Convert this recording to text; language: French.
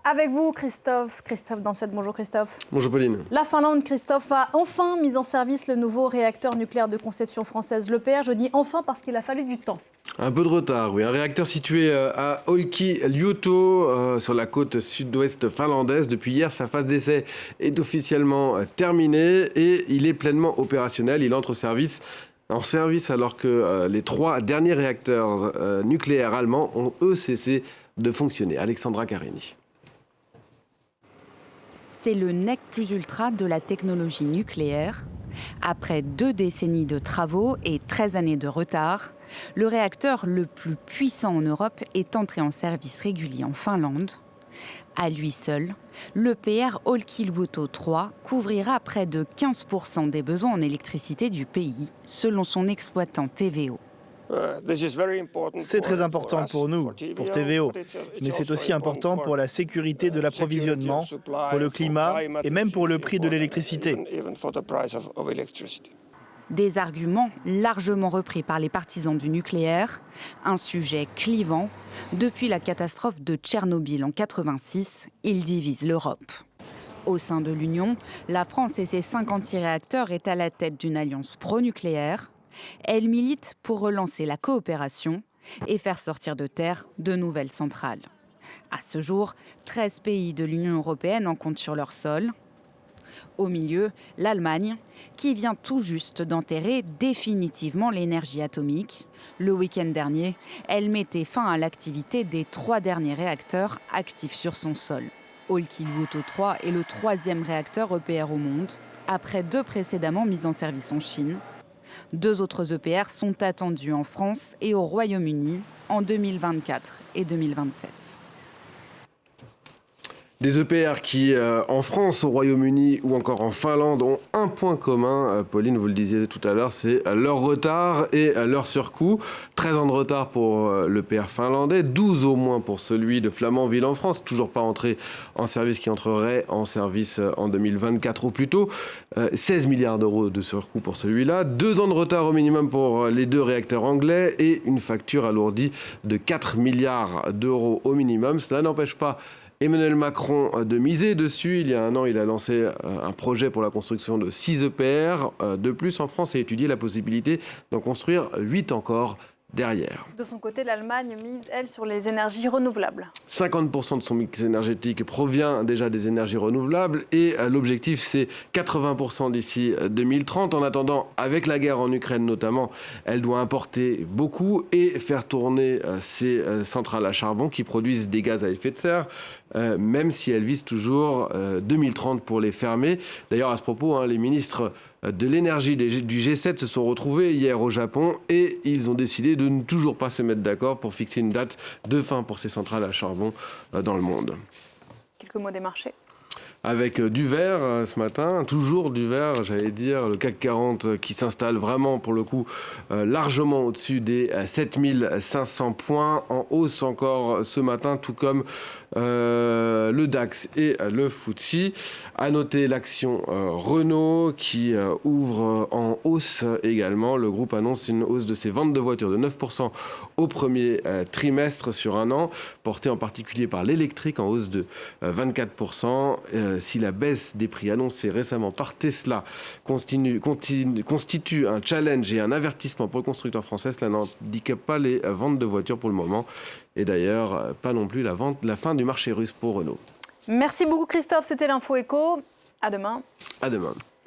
Avec vous, Christophe Dansette. Bonjour Christophe. Bonjour Pauline. La Finlande, Christophe, a enfin mis en service le nouveau réacteur nucléaire de conception française, l'EPR. Je dis enfin parce qu'il a fallu du temps. Un peu de retard, oui. Un réacteur situé à Olkiluoto, sur la côte sud-ouest finlandaise. Depuis hier, sa phase d'essai est officiellement terminée et il est pleinement opérationnel. Il entre en service alors que les 3 derniers réacteurs nucléaires allemands ont, eux, cessé de fonctionner. Alexandra Carini. C'est le nec plus ultra de la technologie nucléaire. Après 2 décennies de travaux et 13 années de retard, le réacteur le plus puissant en Europe est entré en service régulier en Finlande. À lui seul, l'EPR Olkiluoto 3 couvrira près de 15% des besoins en électricité du pays, selon son exploitant TVO. C'est très important pour nous, pour TVO, mais c'est aussi important pour la sécurité de l'approvisionnement, pour le climat et même pour le prix de l'électricité. Des arguments largement repris par les partisans du nucléaire, un sujet clivant. Depuis la catastrophe de Tchernobyl en 1986, il divise l'Europe. Au sein de l'Union, la France et ses 56 réacteurs est à la tête d'une alliance pro-nucléaire. Elle milite pour relancer la coopération et faire sortir de terre de nouvelles centrales. À ce jour, 13 pays de l'Union européenne en comptent sur leur sol. Au milieu, l'Allemagne, qui vient tout juste d'enterrer définitivement l'énergie atomique. Le week-end dernier, elle mettait fin à l'activité des 3 derniers réacteurs actifs sur son sol. Olkiluoto 3 est le 3e réacteur EPR au monde, après 2 précédemment mis en service en Chine. 2 autres EPR sont attendus en France et au Royaume-Uni en 2024 et 2027. Des EPR qui, en France, au Royaume-Uni ou encore en Finlande, ont un point commun. Pauline, vous le disiez tout à l'heure, c'est leur retard et leur surcoût. 13 ans de retard pour l'EPR finlandais, 12 au moins pour celui de Flamanville en France, toujours pas entré en service, qui entrerait en service en 2024 ou plus tôt. 16 milliards d'euros de surcoût pour celui-là, 2 ans de retard au minimum pour les 2 réacteurs anglais et une facture alourdie de 4 milliards d'euros au minimum. Cela n'empêche pas Emmanuel Macron de miser dessus. Il y a un an, il a lancé un projet pour la construction de 6 EPR de plus en France et étudié la possibilité d'en construire 8 encore derrière. De son côté, l'Allemagne mise, elle, sur les énergies renouvelables. 50% de son mix énergétique provient déjà des énergies renouvelables et l'objectif, c'est 80% d'ici 2030. En attendant, avec la guerre en Ukraine notamment, elle doit importer beaucoup et faire tourner ces centrales à charbon qui produisent des gaz à effet de serre, même si elle vise toujours 2030 pour les fermer. D'ailleurs, à ce propos, les ministres de l'énergie du G7 se sont retrouvés hier au Japon et ils ont décidé de ne toujours pas se mettre d'accord pour fixer une date de fin pour ces centrales à charbon dans le monde. Quelques mots des marchés. Avec du vert ce matin, toujours du vert, j'allais dire, le CAC 40 qui s'installe vraiment pour le coup largement au-dessus des 7500 points, en hausse encore ce matin, tout comme le DAX et le FTSE. À noter l'action Renault qui ouvre en hausse également. Le groupe annonce une hausse de ses ventes de voitures de 9% au premier trimestre sur un an, portée en particulier par l'électrique en hausse de 24%. Si la baisse des prix annoncée récemment par Tesla constitue un challenge et un avertissement pour le constructeur français, cela n'handicape pas les ventes de voitures pour le moment. Et d'ailleurs, pas non plus la fin du marché russe pour Renault. Merci beaucoup Christophe, c'était l'Info Éco. À demain. À demain.